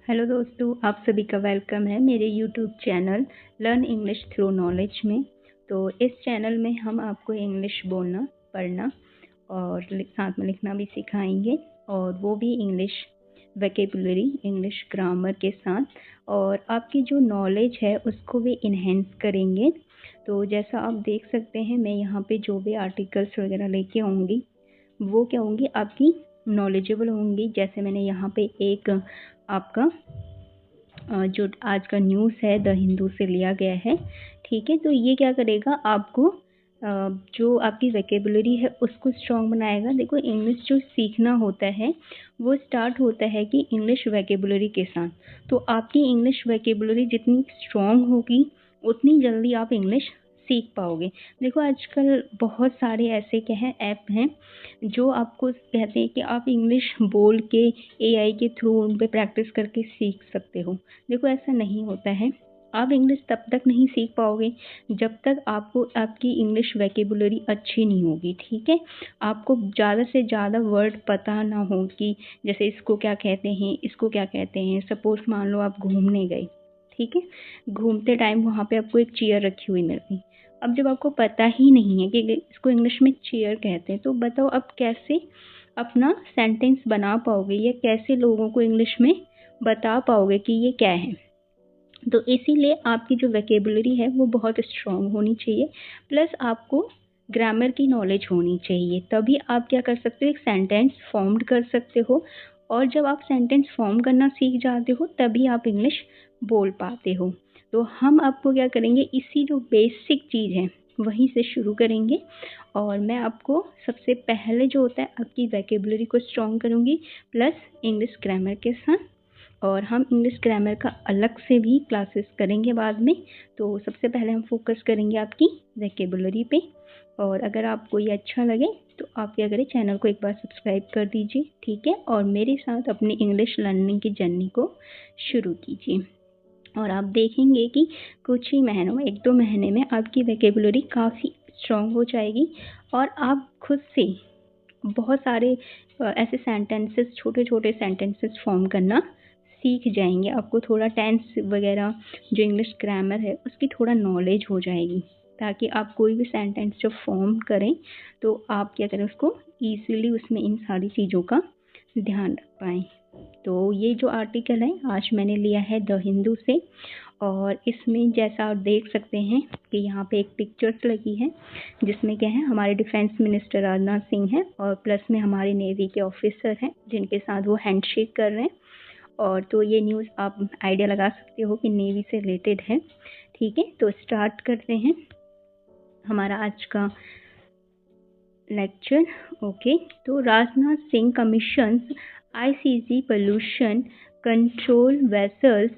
Hello दोस्तों, आप सभी का वेलकम है मेरे YouTube channel learn English through knowledge में। तो इस चैनल में हम आपको इंग्लिश बोलना, पढ़ना और साथ में लिखना भी सिखाएंगे, और वो भी इंग्लिश वोकैबुलरी, इंग्लिश ग्रामर के साथ, और आपकी जो नॉलेज है उसको भी इन्हेंस करेंगे। तो जैसा आप देख सकते हैं, मैं यहाँ पे जो भी आर्टिकल्स वगैरह लेके आऊँगी वो क्या होंगी, आपकी नॉलेजेबल होंगी। जैसे मैंने यहाँ पे एक आपका जो आज का न्यूज़ है द हिंदू से लिया गया है, ठीक है। तो ये क्या करेगा, आपको जो आपकी वोकैबुलरी है उसको स्ट्रॉन्ग बनाएगा। देखो, इंग्लिश जो सीखना होता है वो स्टार्ट होता है कि इंग्लिश वोकैबुलरी के साथ। तो आपकी इंग्लिश वोकैबुलरी जितनी स्ट्रॉन्ग होगी उतनी जल्दी आप इंग्लिश सीख पाओगे। देखो, आजकल बहुत सारे ऐसे क्या हैं ऐप हैं जो आपको कहते हैं कि आप इंग्लिश बोल के एआई के थ्रू उन पे प्रैक्टिस करके सीख सकते हो। देखो, ऐसा नहीं होता है। आप इंग्लिश तब तक नहीं सीख पाओगे जब तक आपको आपकी इंग्लिश वोकैबुलरी अच्छी नहीं होगी, ठीक है। आपको ज़्यादा से ज़्यादा वर्ड पता ना हो कि जैसे इसको क्या कहते हैं, इसको क्या कहते हैं। सपोज़ मान लो आप घूमने गए, ठीक है। घूमते टाइम वहाँ पे आपको एक चेयर रखी हुई मिल गई। अब जब आपको पता ही नहीं है कि इसको इंग्लिश में चेयर कहते हैं, तो बताओ आप कैसे अपना सेंटेंस बना पाओगे या कैसे लोगों को इंग्लिश में बता पाओगे कि ये क्या है। तो इसीलिए आपकी जो वोकैबुलरी है वो बहुत स्ट्रॉन्ग होनी चाहिए, प्लस आपको ग्रामर की नॉलेज होनी चाहिए। तभी आप क्या कर सकते हो, एक सेंटेंस फॉर्म कर सकते हो। और जब आप सेंटेंस फॉर्म करना सीख जाते हो तभी आप इंग्लिश बोल पाते हो। तो हम आपको क्या करेंगे, इसी जो बेसिक चीज़ है वहीं से शुरू करेंगे। और मैं आपको सबसे पहले जो होता है आपकी वोकैबुलरी को स्ट्रॉन्ग करूँगी, प्लस इंग्लिश ग्रामर के साथ। और हम इंग्लिश ग्रामर का अलग से भी क्लासेस करेंगे बाद में। तो सबसे पहले हम फोकस करेंगे आपकी वोकैबुलरी पे। और अगर आपको ये अच्छा लगे तो आप क्या करें, चैनल को एक बार सब्सक्राइब कर दीजिए, ठीक है। और मेरे साथ अपनी इंग्लिश लर्निंग की जर्नी को शुरू कीजिए। और आप देखेंगे कि कुछ ही महीनों में, 1-2 महीने में आपकी वोकैबुलरी काफ़ी स्ट्रॉन्ग हो जाएगी। और आप खुद से बहुत सारे ऐसे सेंटेंसेस, छोटे छोटे सेंटेंसेस फॉर्म करना सीख जाएंगे। आपको थोड़ा टेंस वगैरह, जो इंग्लिश ग्रामर है उसकी थोड़ा नॉलेज हो जाएगी, ताकि आप कोई भी सेंटेंस जब फॉर्म करें तो आप क्या करें, उसको ईजिली उसमें इन सारी चीज़ों का ध्यान रख पाएँ। तो ये जो आर्टिकल है आज मैंने लिया है द हिंदू से, और इसमें जैसा आप देख सकते हैं कि यहाँ पे एक पिक्चर्स लगी है जिसमें क्या है, हमारे डिफेंस मिनिस्टर राजनाथ सिंह हैं, और प्लस में हमारे नेवी के ऑफिसर हैं जिनके साथ वो हैंडशेक कर रहे हैं। और तो ये न्यूज़ आप आइडिया लगा सकते हो कि नेवी से रिलेटेड है, ठीक है। तो स्टार्ट करते हैं हमारा आज का लेक्चर। ओके, तो Rajnath Singh commissions ICG pollution control vessels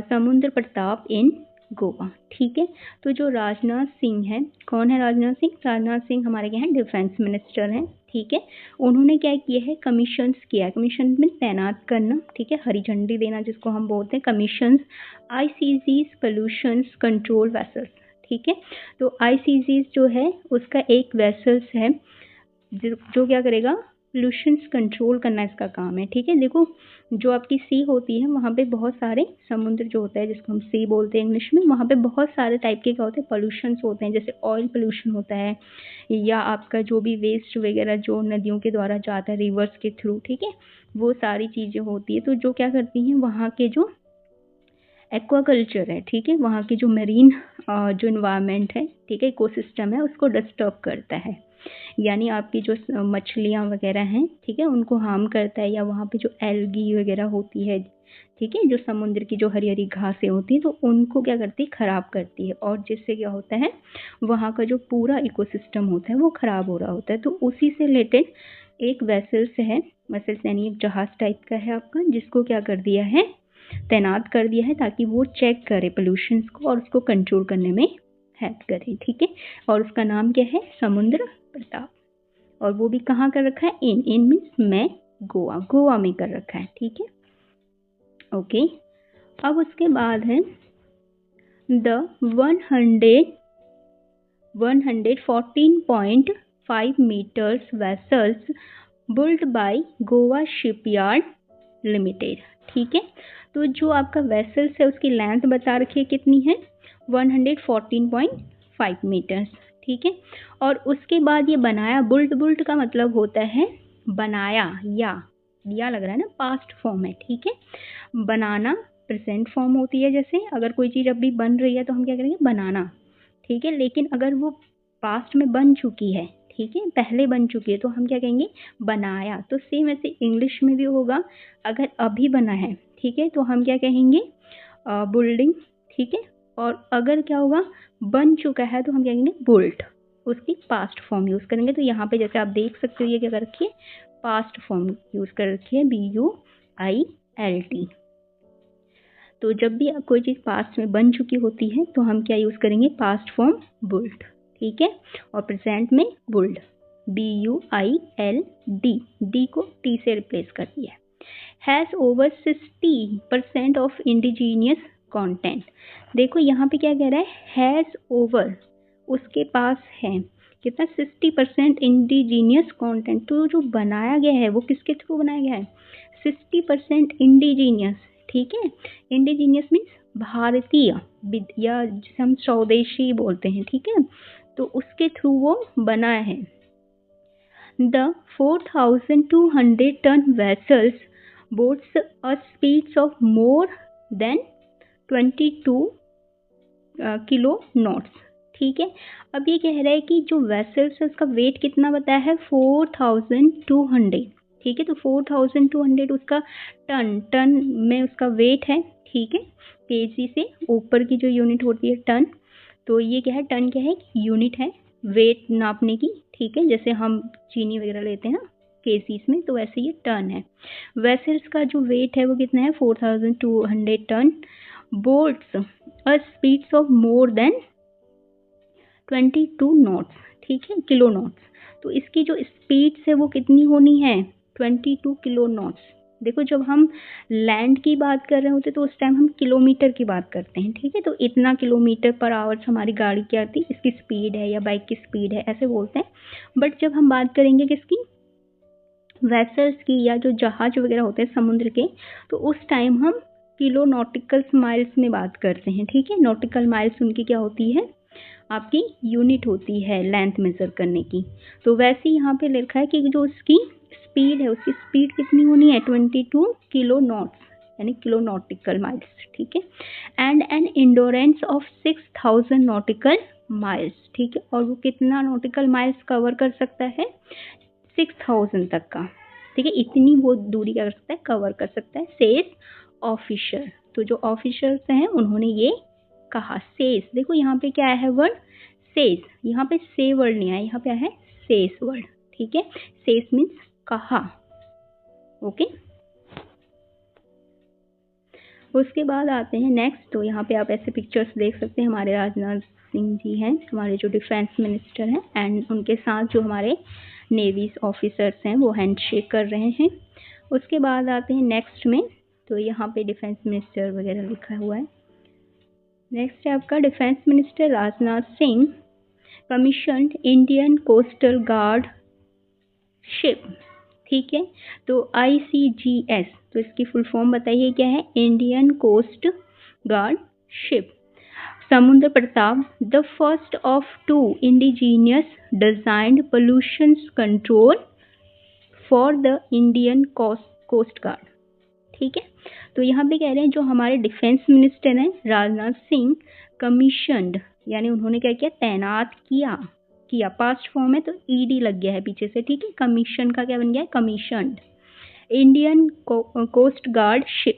समुद्र प्रताप इन गोवा, ठीक है। तो जो राजनाथ सिंह हैं, कौन है राजनाथ सिंह? राजनाथ सिंह हमारे क्या हैं, डिफेंस मिनिस्टर हैं, ठीक है। उन्होंने क्या किया है, कमीशंस किया है। कमीशन में तैनात करना, ठीक है, हरी झंडी देना जिसको हम बोलते हैं। कमीशंस आईसीजीज पोल्यूशंस कंट्रोल वेसल्स, ठीक है। तो आईसीजीज जो है उसका एक वेसल्स है जो क्या करेगा, पोल्यूशंस कंट्रोल करना इसका काम है, ठीक है। देखो, जो आपकी सी होती है वहाँ पे बहुत सारे समुद्र जो होता है जिसको हम सी बोलते हैं इंग्लिश में, वहाँ पे बहुत सारे टाइप के क्या होते हैं, पोल्यूशंस होते हैं। जैसे ऑयल पोल्यूशन होता है, या आपका जो भी वेस्ट वगैरह जो नदियों के द्वारा जाता है रिवर्स के थ्रू, ठीक है, वो सारी चीज़ें होती है। तो जो क्या करती हैं, वहाँ के जो एक्वाकल्चर है, ठीक है, वहाँ की जो मरीन जो इन्वायरमेंट है, ठीक है, इकोसिस्टम है, उसको डिस्टर्ब करता है। यानी आपकी जो मछलियाँ वगैरह हैं, ठीक है, उनको हार्म करता है। या वहाँ पे जो एल्गी वगैरह होती है, ठीक है, जो समुद्र की जो हरी हरी घासें होती हैं, तो उनको क्या करती है, ख़राब करती है। और जिससे क्या होता है, वहाँ का जो पूरा इकोसिस्टम होता है वो ख़राब हो रहा होता है। तो उसी से रिलेटेड एक वेसल्स है, वेसल्स यानी एक जहाज़ टाइप का है आपका, जिसको क्या कर दिया है, तैनात कर दिया है, ताकि वो चेक करे पोल्यूशंस को और उसको कंट्रोल करने में हेल्प करे, ठीक है। और उसका नाम क्या है, समुद्र प्रताप। और वो भी कहाँ कर रखा है, इन मीन्स में, गोवा में कर रखा है, ठीक है। ओके, अब उसके बाद है the 114.5 meters vessels built by Goa shipyard limited. ठीक है, तो जो आपका वेसल्स है उसकी लेंथ बता रखी है कितनी है, 114.5 मीटर्स। ठीक है, और उसके बाद ये बनाया, बुल्ट, बुल्ट का मतलब होता है बनाया, या लग रहा है ना, पास्ट फॉर्म है। ठीक है, बनाना प्रेजेंट फॉर्म होती है, जैसे अगर कोई चीज़ अभी बन रही है तो हम क्या करेंगे, बनाना। ठीक है, लेकिन अगर वो पास्ट में बन चुकी है, ठीक है, पहले बन चुकी है, तो हम क्या कहेंगे, बनाया। तो सेम ऐसे इंग्लिश में भी होगा, अगर अभी बना है, ठीक है, तो हम क्या कहेंगे, बुल्डिंग। ठीक है, और अगर क्या होगा, बन चुका है, तो हम क्या कहेंगे, बुल्ट। उसकी पास्ट फॉर्म यूज़ करेंगे। तो यहाँ पे जैसे आप देख सकते हो, ये क्या कर रखी है, पास्ट फॉर्म यूज़ कर रखी है, BUILT। तो जब भी कोई चीज़ पास्ट में बन चुकी होती है तो हम क्या यूज़ करेंगे, पास्ट फॉर्म बुल्ट। ठीक है, और प्रेजेंट में बुल्ड, BUILD, डी को टी से रिप्लेस कर दिया है। Has over 60% of indigenous content. देखो यहाँ पे क्या कह रहा है, हैज़ ओवर, उसके पास है कितना, 60% इंडिजीनियस कंटेंट। तो जो बनाया गया है वो किसके थ्रू बनाया गया है, 60% इंडिजीनियस। ठीक है, इंडिजीनियस मीन्स भारतीय, या जिसे हम स्वदेशी बोलते हैं। ठीक है, तो उसके थ्रू वो बना है। The 4,200 ton vessels boats a speeds of more than 22 kilo knots. ठीक है, अब ये कह रहा है कि जो वेसल्स है उसका वेट कितना बताया है, 4,200। ठीक है, तो 4,200 उसका टन में उसका वेट है। ठीक है, केजी से ऊपर की जो यूनिट होती है टन, तो ये क्या है, टन क्या है, यूनिट है वेट नापने की। ठीक है, जैसे हम चीनी वगैरह लेते हैं ना केजीस में, तो वैसे ये टन है। वेसल्स का जो वेट है वो कितना है, 4,200 ton. Boats a speeds of more than 22 knots. ठीक है, किलो नॉट्स। तो इसकी जो स्पीड्स है वो कितनी होनी है, 22 किलो नॉट्स। देखो जब हम लैंड की बात कर रहे होते तो उस टाइम हम किलोमीटर की बात करते हैं। ठीक है, तो इतना किलोमीटर पर आवर हमारी गाड़ी क्या आती है, इसकी स्पीड है, या बाइक की स्पीड है, ऐसे बोलते हैं। बट जब हम बात करेंगे किसकी, वेसल्स की, या जो जहाज वगैरह होते हैं समुद्र के, तो उस टाइम हम किलो नॉटिकल माइल्स में बात करते हैं। ठीक है, नॉटिकल माइल्स उनकी क्या होती है, आपकी यूनिट होती है लेंथ मेजर करने की। तो वैसे यहाँ पे लिखा है कि जो उसकी स्पीड है, उसकी स्पीड कितनी होनी है, 22 किलो नॉट्स, यानी किलो नॉटिकल माइल्स। ठीक है, and an endurance of 6,000 nautical miles. ठीक है, और वो कितना नॉटिकल माइल्स कवर कर सकता है, 6,000 तक का। ठीक है, इतनी वो दूरी क्या कर सकता है, कवर कर सकता है, सेज ऑफिसर। तो जो ऑफिसर्स हैं उन्होंने ये कहा। सेज, देखो यहाँ पे क्या है वर्ड, सेज, यहाँ पे से वर्ड नहीं आया, यहाँ पे है सेज वर्ड। ठीक है, सेज मीन्स कहा। ओके, उसके बाद आते हैं नेक्स्ट। तो यहाँ पे आप ऐसे पिक्चर्स देख सकते हैं, हमारे राजनाथ सिंह जी हैं, हमारे जो डिफेंस मिनिस्टर हैं, एंड उनके साथ जो हमारे नेवी ऑफिसर्स हैं वो हैंडशेक कर रहे हैं। उसके बाद आते हैं नेक्स्ट में, तो यहाँ पे डिफेंस मिनिस्टर वगैरह लिखा हुआ है। नेक्स्ट है आपका defence minister Rajnath Singh commissioned Indian coastal guard ship. ठीक है, तो ICGS, तो इसकी फुल फॉर्म बताइए क्या है, Indian coast guard ship. Samudra Pratap, the first of 2 indigenous designed pollution control for the Indian coast guard. ठीक है, तो यहाँ पे कह रहे हैं जो हमारे डिफेंस मिनिस्टर हैं राजनाथ सिंह, कमीशन्ड, यानी उन्होंने क्या किया, तैनात किया पास्ट फॉर्म है तो ED लग गया है पीछे से। ठीक है, कमीशन का क्या बन गया है, commissioned, Indian coast guard ship.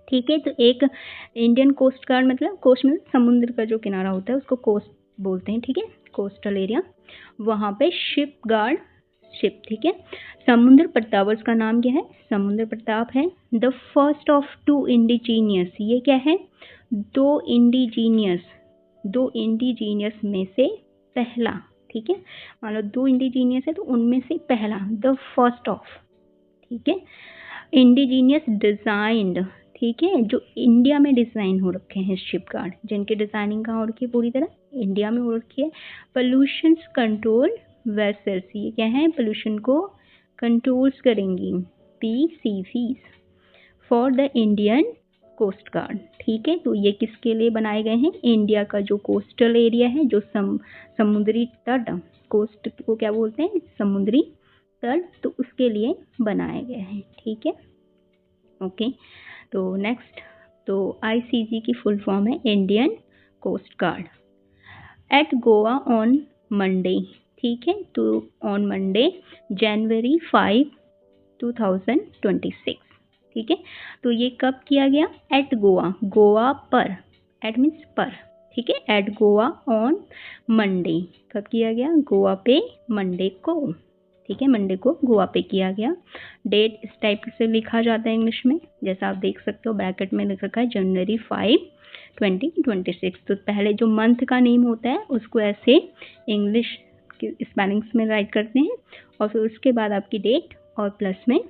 ठीक है, तो एक इंडियन कोस्ट गार्ड मतलब, कोस्ट में समुद्र का जो किनारा होता है उसको कोस्ट बोलते हैं। ठीक है, कोस्टल एरिया, वहाँ पे शिप गार्ड शिप। ठीक है, समुद्र प्रताप, उसका नाम क्या है, समुद्र प्रताप है। द फर्स्ट ऑफ 2 इंडिजीनियस, ये क्या है, 2 इंडिजीनियस में से पहला। ठीक है, मान लो 2 इंडिजीनियस है तो उनमें से पहला, द फर्स्ट ऑफ। ठीक है, इंडिजीनियस डिजाइंड। ठीक है, जो इंडिया में डिजाइन हो रखे हैं शिप गार्ड, जिनकी डिजाइनिंग कहाँ हो रखी है, पूरी तरह इंडिया में हो रखी है। पोल्यूशन कंट्रोल वेसल्स, ये क्या है, पोल्यूशन को कंट्रोल्स करेंगी, PCVs। For the Indian coast guard. ठीक है, तो ये किसके लिए बनाए गए हैं? इंडिया का जो कोस्टल एरिया है, जो समुद्री तट, कोस्ट को क्या बोलते हैं? समुद्री तट, तो उसके लिए बनाए गए हैं। ठीक है, ओके। तो नेक्स्ट, तो ICG की फुल फॉर्म है Indian coast guard. At Goa on Monday. ठीक है, तो ऑन मंडे January 5, 2026। ठीक है, तो ये कब किया गया? एट गोवा, गोवा पर, एट मीन्स पर। ठीक है, एट गोवा ऑन मंडे, कब किया गया? गोवा पे मंडे को। ठीक है, मंडे को गोवा पे किया गया। डेट इस टाइप से लिखा जाता है इंग्लिश में, जैसा आप देख सकते हो ब्रैकेट में लिख रखा है January 5, 2026। तो पहले जो मंथ का नेम होता है उसको ऐसे इंग्लिश के स्पेलिंग्स में राइट करते हैं, और फिर उसके बाद आपकी डेट और प्लस में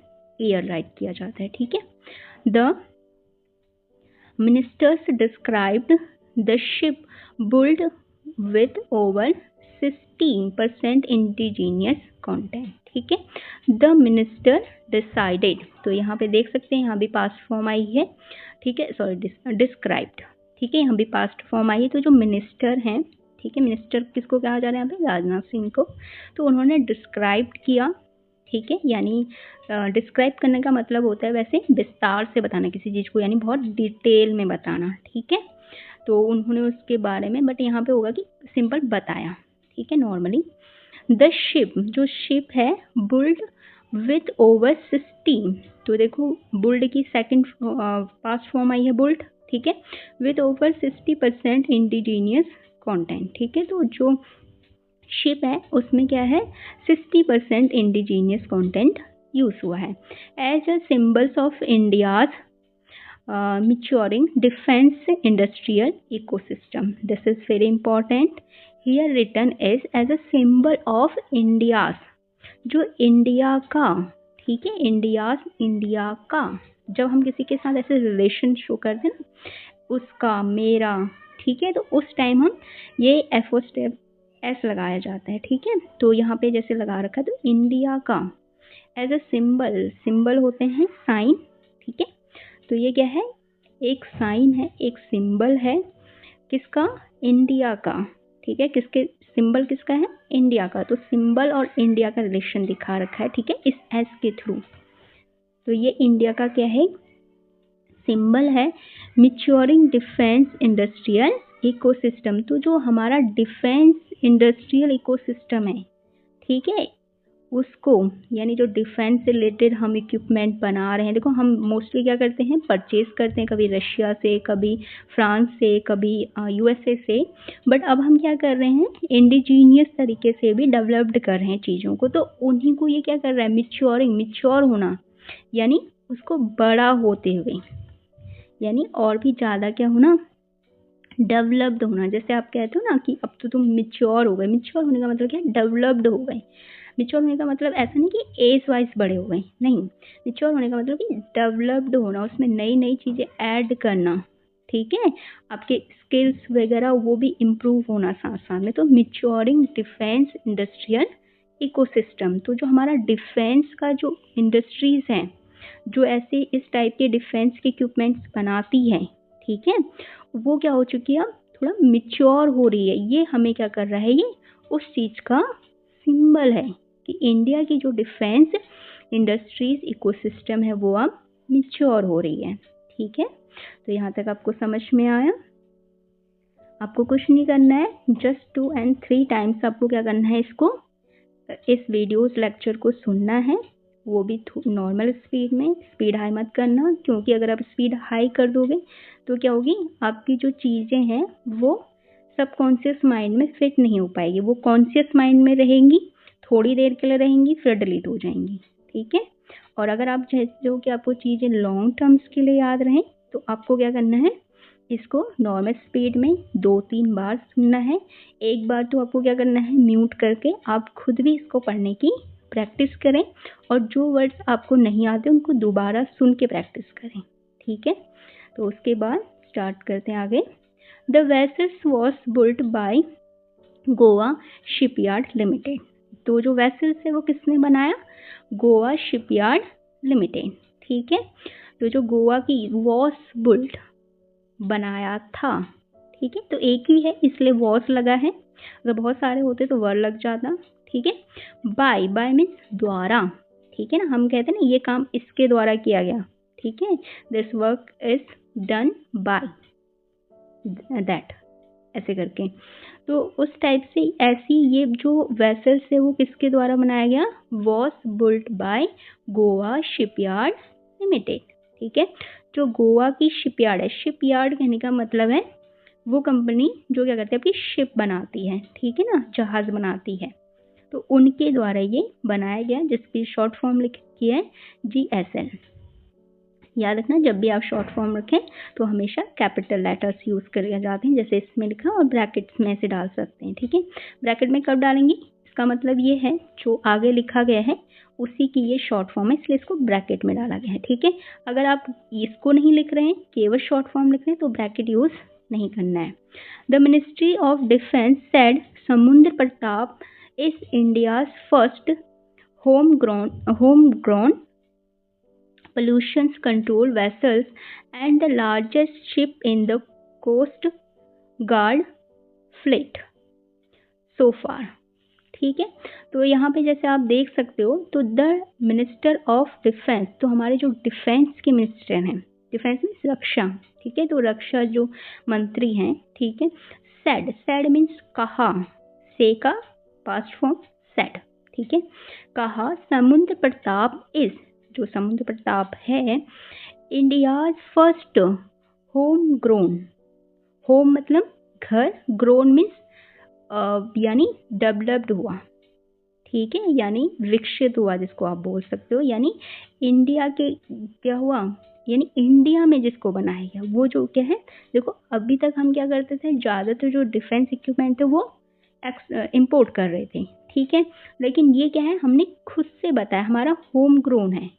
ईयर राइट किया जाता है। ठीक है, the ministers described the ship built with over 16% indigenous content. ठीक है, द मिनिस्टर डिसाइडेड, तो यहाँ पे देख सकते हैं, यहाँ भी पास्ट फॉर्म आई है। ठीक है, सॉरी, डिस्क्राइब्ड। ठीक है, यहाँ भी पास्ट फॉर्म आई है। तो जो मिनिस्टर हैं, ठीक है, मिनिस्टर किसको कहा जा रहा है यहाँ पे? राजनाथ सिंह को। तो उन्होंने डिस्क्राइब किया। ठीक है, यानी डिस्क्राइब करने का मतलब होता है वैसे विस्तार से बताना किसी चीज़ को, यानी बहुत डिटेल में बताना। ठीक है, तो उन्होंने उसके बारे में, बट यहाँ पे होगा कि सिंपल बताया। ठीक है, नॉर्मली द शिप, जो शिप है, बुल्ड विथ ओवर 16, तो देखो बुल्ड की सेकंड पास्ट फॉर्म आई है बुल्ड। ठीक है, विथ ओवर 60% इंडिजीनियस कंटेंट। ठीक है, तो जो शिप है उसमें क्या है? 60% इंडिजीनियस कंटेंट यूज हुआ है। As a symbols of India's maturing defense industrial ecosystem, this is very important, here written is as a symbol of India's, जो इंडिया का, ठीक है, इंडिया का, जब हम किसी के साथ ऐसे रिलेशन शो करते हैं ना, उसका, मेरा, ठीक है, तो उस टाइम हम ये एफो स्टेप एस लगाया जाता है। ठीक है, तो यहाँ पे जैसे लगा रखा है, तो इंडिया का एज अ सिंबल, सिंबल होते हैं साइन। ठीक है, तो ये क्या है? एक साइन है, एक सिंबल है, किसका? इंडिया का। ठीक है, किसके सिंबल किसका है? इंडिया का। तो सिंबल और इंडिया का रिलेशन दिखा रखा है। ठीक है, इस एस के थ्रू। तो ये इंडिया का क्या है? सिंबल है। मैच्योरिंग डिफेंस इंडस्ट्रियल इकोसिस्टम, तो जो हमारा डिफेंस इंडस्ट्रियल इकोसिस्टम है, ठीक है, उसको, यानी जो डिफेंस से रिलेटेड हम इक्विपमेंट बना रहे हैं। देखो हम मोस्टली क्या करते हैं? परचेज करते हैं, कभी रशिया से, कभी फ्रांस से, कभी USA से, बट अब हम क्या कर रहे हैं? इंडिजीनियस तरीके से भी डेवलप्ड कर रहे हैं चीज़ों को। तो उन्हीं को ये क्या कर रहा है? मैच्योरिंग, मैच्योर होना, यानी उसको बड़ा होते हुए, यानी और भी ज़्यादा क्या होना? डेवलप्ड होना। जैसे आप कहते हो ना कि अब तो तुम मैच्योर हो गए, मैच्योर होने का मतलब क्या है? डेवलप्ड हो गए। मैच्योर होने का मतलब ऐसा नहीं कि एज वाइज बड़े हो गए, नहीं, मैच्योर होने का मतलब कि डेवलप्ड होना, उसमें नई नई चीज़ें ऐड करना। ठीक है, आपके स्किल्स वगैरह वो भी इम्प्रूव होना साथ साथ में। तो मैच्योरिंग डिफेंस इंडस्ट्रियल इकोसिस्टम, तो जो हमारा डिफेंस का जो इंडस्ट्रीज हैं, जो ऐसे इस टाइप के डिफेंस के इक्विपमेंट्स बनाती है, ठीक है, वो क्या हो चुकी है? अब थोड़ा मैच्योर हो रही है। ये हमें क्या कर रहा है? ये उस चीज़ का सिंबल है कि इंडिया की जो डिफेंस इंडस्ट्रीज इकोसिस्टम है वो अब मैच्योर हो रही है। ठीक है, तो यहाँ तक आपको समझ में आया? आपको कुछ नहीं करना है, जस्ट 2 and 3 टाइम्स आपको क्या करना है? इसको, इस वीडियोस लेक्चर को सुनना है, वो भी नॉर्मल स्पीड में। स्पीड हाई मत करना, क्योंकि अगर आप स्पीड हाई कर दोगे तो क्या होगी? आपकी जो चीज़ें हैं वो सबकॉन्शियस माइंड में फिट नहीं हो पाएगी, वो कॉन्शियस माइंड में रहेंगी, थोड़ी देर के लिए रहेंगी, फिर डिलीट हो जाएंगी। ठीक है, और अगर आप चाहते हो कि आपको चीज़ें लॉन्ग टर्म्स के लिए याद रहें, तो आपको क्या करना है? इसको नॉर्मल स्पीड में 2-3 बार सुनना है। एक बार तो आपको क्या करना है? म्यूट करके आप खुद भी इसको पढ़ने की प्रैक्टिस करें, और जो वर्ड्स आपको नहीं आते उनको दोबारा सुन के प्रैक्टिस करें। ठीक है, तो उसके बाद स्टार्ट करते हैं आगे। The vessels was built by Goa shipyard limited, तो जो वेसल्स है वो किसने बनाया? Goa shipyard limited. ठीक है, तो जो गोवा की वॉस बुल्ट बनाया था, ठीक है, तो एक ही है इसलिए वॉस लगा है, अगर बहुत सारे होते तो वर लग जाता, ठीक है। बाय, बाय मीन्स द्वारा, ठीक है ना, हम कहते हैं ना ये काम इसके द्वारा किया गया, ठीक है, this work is done by that, ऐसे करके। तो उस टाइप से ऐसी ये जो वेसल्स है वो किसके द्वारा बनाया गया, was built by Goa shipyard limited, ठीक है। जो गोवा की शिपयार्ड है, शिपयार्ड कहने का मतलब है वो कंपनी जो क्या करती है आपकी शिप बनाती है, ठीक है ना, जहाज बनाती है, तो उनके द्वारा ये बनाया गया, जिसकी शॉर्ट फॉर्म लिखी है GSL। याद रखना जब भी आप शॉर्ट फॉर्म रखें तो हमेशा कैपिटल लेटर्स यूज़ करे जाते हैं, जैसे इसमें लिखा, और ब्रैकेट्स में से डाल सकते हैं, ठीक है। ब्रैकेट में कब डालेंगे, इसका मतलब ये है जो आगे लिखा गया है उसी की ये शॉर्ट फॉर्म है, इसलिए इसको ब्रैकेट में डाला गया है, ठीक है। अगर आप इसको नहीं लिख रहे हैं, केवल शॉर्ट फॉर्म लिख रहे हैं, तो ब्रैकेट यूज़ नहीं करना है। The ministry of defence said Samudra Pratap is India's first home grown pollution control vessels and the largest ship in the coast guard fleet so far, ठीक है। तो यहाँ पे जैसे आप देख सकते हो, तो द मिनिस्टर ऑफ डिफेंस, तो हमारे जो डिफेंस के मिनिस्टर हैं, डिफेंस मीन्स रक्षा, ठीक है, तो रक्षा जो मंत्री हैं, ठीक है, सेड, सेड मीन्स कहा, से का पास्ट फॉर्म सेड, ठीक है, कहा समुद्र प्रताप इज, जो समुद्र प्रताप है, India's first home grown, home मतलब घर, ग्रोन मीन्स यानी डेवलप्ड हुआ, ठीक है, यानी विकसित हुआ जिसको आप बोल सकते हो, यानी इंडिया के क्या हुआ, यानी इंडिया में जिसको बनाया गया वो जो क्या है, देखो अभी तक हम क्या करते थे, ज़्यादातर जो डिफेंस इक्विपमेंट है वो इंपोर्ट कर रहे थे, ठीक है, लेकिन ये क्या है, हमने खुद से बताया हमारा होम ग्रोन है,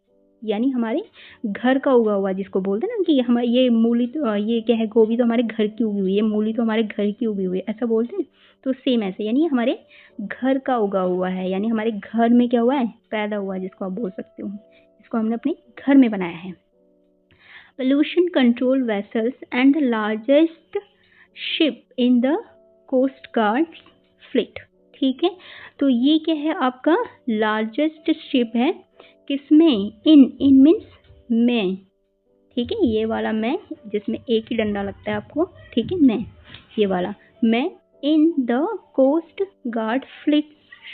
यानी हमारे घर का उगा हुआ, जिसको बोलते हैं ना कि हमारे ये मूली तो ये क्या है, गोभी तो हमारे घर की उगी हुई है, मूली तो हमारे घर की उगी हुई है, ऐसा बोलते हैं, तो सेम ऐसे, यानी हमारे घर का उगा हुआ है, यानी हमारे घर में क्या हुआ है, पैदा हुआ है, जिसको आप बोल सकते हो, इसको हमने अपने घर में बनाया है। Pollution control vessels and the largest ship in the coast guard fleet, ठीक है, तो ये क्या है आपका लार्जेस्ट शिप है, किसमें, इन मीन्स में, ठीक है, ये वाला में जिसमें एक ही डंडा लगता है आपको, ठीक है, में, ये वाला में, in the coast guard fleet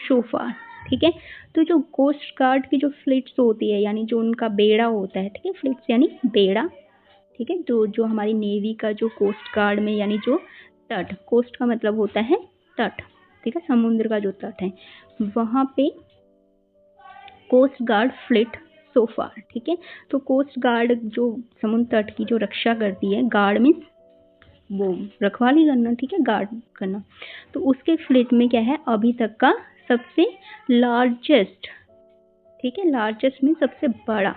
so far, ठीक है, तो जो कोस्ट गार्ड की जो फ्लीट्स होती है, यानी जो उनका बेड़ा होता है, ठीक है, फ्लीट्स यानी बेड़ा, ठीक है, तो जो हमारी नेवी का जो कोस्ट गार्ड में, यानी जो तट, कोस्ट का मतलब होता है तट, ठीक है, समुद्र का जो तट है, वहाँ पे coast guard fleet so far, ठीक है, तो कोस्ट गार्ड जो समुद्र तट की जो रक्षा करती है, गार्ड मीन्स वो रखवाली करना, ठीक है, गार्ड करना, तो उसके फ्लीट में क्या है अभी तक का सबसे लार्जेस्ट, ठीक है, लार्जेस्ट मीन्स सबसे बड़ा,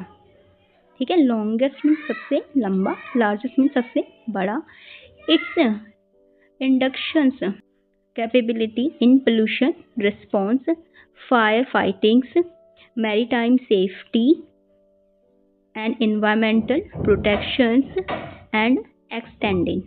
ठीक है, लॉन्गेस्ट मीन्स सबसे लंबा, लार्जेस्ट मीन्स सबसे बड़ा, its inductions capability in pollution response, fire fightings, maritime safety and environmental protections and extending,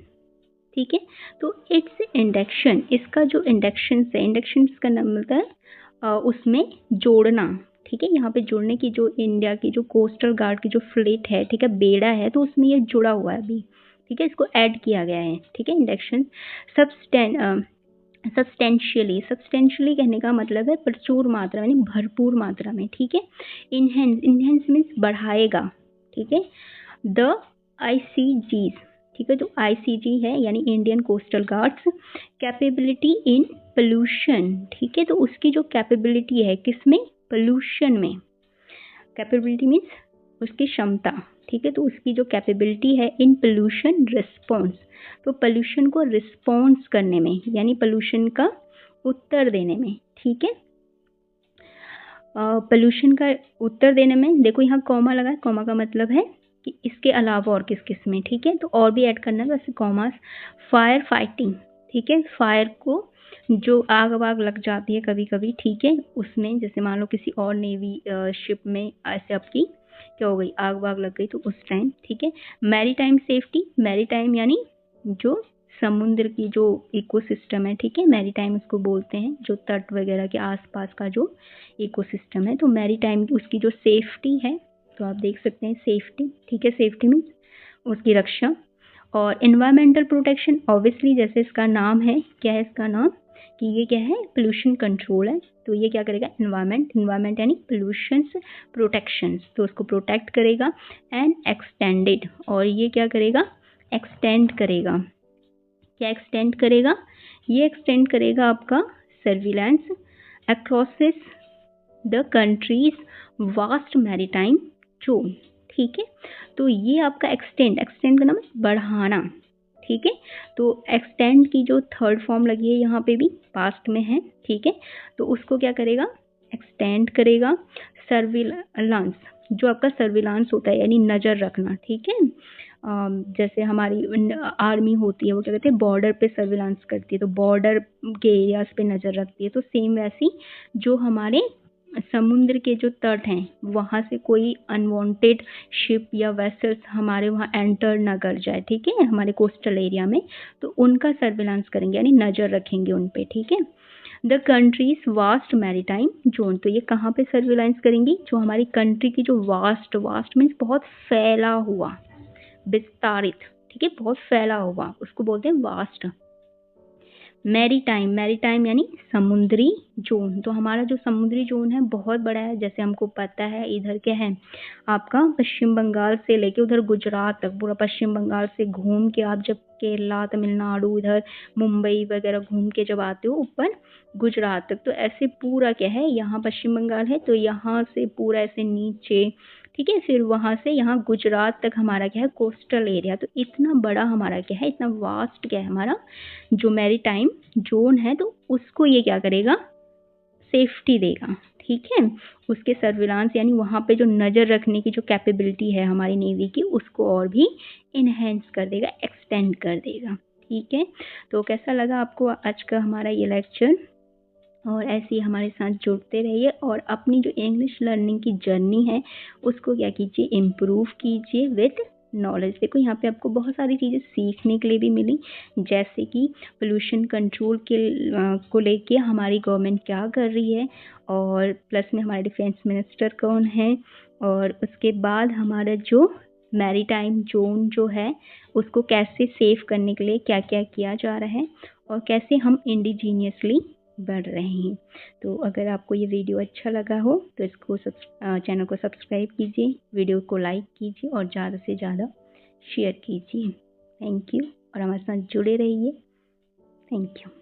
ठीक है, तो इट्स इंडक्शन, इसका जो इंडक्शन है, इंडक्शन का नाम होता है उसमें जोड़ना, ठीक है, यहाँ पे जोड़ने की जो इंडिया की जो कोस्टल गार्ड की जो फ्लीट है, ठीक है, बेड़ा है, तो उसमें ये जुड़ा हुआ है अभी, ठीक है, इसको ऐड किया गया है, ठीक है, इंडक्शन सब्सटेंशियली कहने का मतलब है प्रचुर मात्रा में, भरपूर मात्रा में, ठीक है, इनहेंस मीन्स बढ़ाएगा, ठीक है, द ICGs, ठीक है, तो ICG है यानी Indian coastal guards, capability in pollution, ठीक है, तो उसकी जो कैपेबिलिटी है किसमें, पोल्यूशन में, कैपेबिलिटी मीन्स उसकी क्षमता, ठीक है, तो उसकी जो कैपेबिलिटी है इन पोल्यूशन रिस्पॉन्स, तो पोल्यूशन को रिस्पॉन्स करने में, यानी पोल्यूशन का उत्तर देने में, ठीक है, पोल्यूशन का उत्तर देने में, देखो यहाँ कॉमा लगा है, कॉमा का मतलब है कि इसके अलावा और किस किस में, ठीक है, तो और भी ऐड करना है, वैसे कॉमास, फायर फाइटिंग, ठीक है, फायर को जो आग वाग लग जाती है कभी कभी, ठीक है, उसमें जैसे मान लो किसी और नेवी शिप में ऐसे आपकी क्या हो गई, आग वाग लग गई तो उस टाइम, ठीक है। मैरीटाइम सेफ्टी, मैरीटाइम यानी जो समुद्र की जो इकोसिस्टम है, ठीक है, मैरीटाइम उसको बोलते हैं, जो तट वगैरह के आसपास का जो इकोसिस्टम है। तो मैरीटाइम उसकी जो सेफ्टी है, तो आप देख सकते हैं सेफ्टी, ठीक है, सेफ्टी मीन्स उसकी रक्षा। और इन्वायरमेंटल प्रोटेक्शन, ऑब्वियसली जैसे इसका नाम है, क्या है इसका नाम कि ये क्या है, पोल्यूशन कंट्रोल है। तो ये क्या करेगा, इन्वायरमेंट यानी पोल्यूशंस प्रोटेक्शंस, तो उसको प्रोटेक्ट करेगा। एंड एक्सटेंडेड, और ये क्या करेगा, एक्सटेंड करेगा। क्या एक्सटेंड करेगा, ये एक्सटेंड करेगा आपका surveillance across the countries vast maritime zone, ठीक है। तो ये आपका एक्सटेंड का नाम है बढ़ाना, ठीक है। तो एक्सटेंड की जो थर्ड फॉर्म लगी है यहाँ पे भी पास्ट में है, ठीक है। तो उसको क्या करेगा, एक्सटेंड करेगा। सर्विलांस, जो आपका सर्विलांस होता है यानी नज़र रखना, ठीक है। जैसे हमारी आर्मी होती है, वो क्या कहते हैं, बॉर्डर पे सर्विलांस करती है, तो बॉर्डर के एरियाज पे नज़र रखती है। तो सेम वैसी जो हमारे समुद्र के जो तट हैं वहाँ से कोई अनवांटेड शिप या वेसल्स हमारे वहाँ एंटर ना कर जाए, ठीक है, हमारे कोस्टल एरिया में, तो उनका सर्विलांस करेंगे यानी नज़र रखेंगे उन पे, ठीक है। The countries vast maritime zone, तो ये कहाँ पे सर्विलांस करेंगी, जो हमारी कंट्री की जो वास्ट मीन्स बहुत फैला हुआ, विस्तारित, ठीक है, बहुत फैला हुआ, उसको बोलते हैं वास्ट। मैरीटाइम यानी समुद्री जोन, तो हमारा जो समुद्री जोन है बहुत बड़ा है। जैसे हमको पता है इधर क्या है आपका, पश्चिम बंगाल से लेके उधर गुजरात तक, पूरा पश्चिम बंगाल से घूम के आप जब केरला, तमिलनाडु, इधर मुंबई वगैरह घूम के जब आते हो ऊपर गुजरात तक, तो ऐसे पूरा क्या है, यहाँ पश्चिम बंगाल है तो यहाँ से पूरा ऐसे नीचे, ठीक है, फिर वहाँ से यहाँ गुजरात तक हमारा क्या है, कोस्टल एरिया। तो इतना बड़ा हमारा क्या है, इतना वास्ट क्या है हमारा जो मैरीटाइम जोन है, तो उसको ये क्या करेगा, सेफ्टी देगा, ठीक है। उसके सर्विलांस यानी वहाँ पे जो नज़र रखने की जो कैपेबिलिटी है हमारी नेवी की, उसको और भी इन्हेंस कर देगा, एक्सटेंड कर देगा, ठीक है। तो कैसा लगा आपको आज का हमारा ये लेक्चर, और ऐसे ही हमारे साथ जुड़ते रहिए और अपनी जो इंग्लिश लर्निंग की जर्नी है उसको क्या कीजिए, इम्प्रूव कीजिए विद नॉलेज। देखो यहाँ पे आपको बहुत सारी चीज़ें सीखने के लिए भी मिली, जैसे कि पोल्यूशन कंट्रोल के को लेके हमारी गवर्नमेंट क्या कर रही है, और प्लस में हमारे डिफेंस मिनिस्टर कौन है, और उसके बाद हमारा जो मैरीटाइम जोन जो है उसको कैसे सेव करने के लिए क्या क्या किया जा रहा है, और कैसे हम इंडिजीनियसली बढ़ रहे हैं। तो अगर आपको ये वीडियो अच्छा लगा हो तो इसको चैनल को सब्सक्राइब कीजिए, वीडियो को लाइक कीजिए और ज़्यादा से ज़्यादा शेयर कीजिए। थैंक यू, और हमारे साथ जुड़े रहिए। Thank you.